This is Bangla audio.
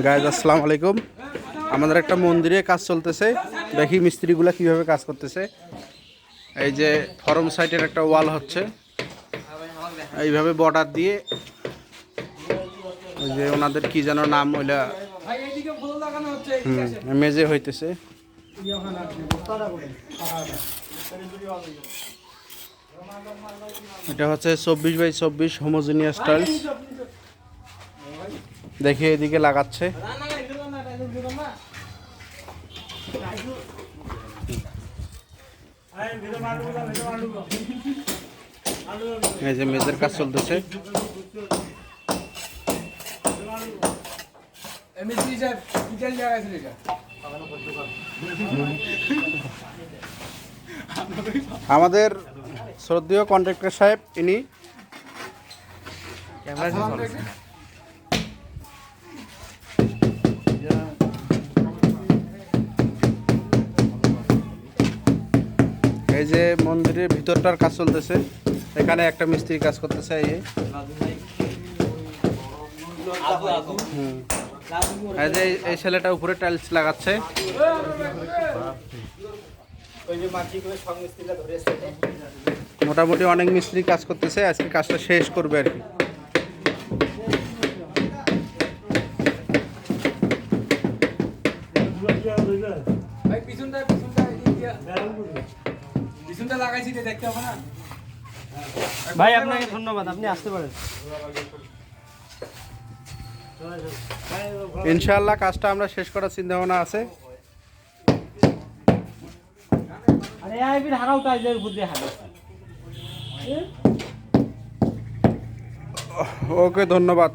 গাইজ আসসালামু আলাইকুম। আমাদের একটা মন্দিরে কাজ চলতেছে, দেখি মিস্ত্রিগুলা কিভাবে কাজ করতেছে। এই যে ফরম সাইটের একটা ওয়াল হচ্ছে, এইভাবে বর্ডার দিয়ে ওই যে ওনাদের কি যেন নাম ওইলা মেজে হইতেছে। এটা হচ্ছে 24x24 হোমোজিনিয়াস টাইলস। দেখি এদিকে লাগাচ্ছে। এই যে মেজের কাজ চলতেছে। আমাদের শ্রদ্ধেয় কন্ট্রাক্টর সাহেব ইনি এই যে মন্দিরের ভিতরটার কাজ চলতেছে, এখানে একটা মিস্ত্রি কাজ করতেছে। এই যে এই ছেলেটা উপরে টাইলস লাগাচ্ছে। মোটামুটি অনেক মিস্ত্রি কাজ করতেছে, আজকে কাজটা শেষ করবে আর কি। ভাই আপনাকে ধন্যবাদ, আপনি আসতে পারেন। ইনশাআল্লাহ কাজটা আমরা শেষ করার চিন্তা ভাবনা আছে। ওকে, ধন্যবাদ।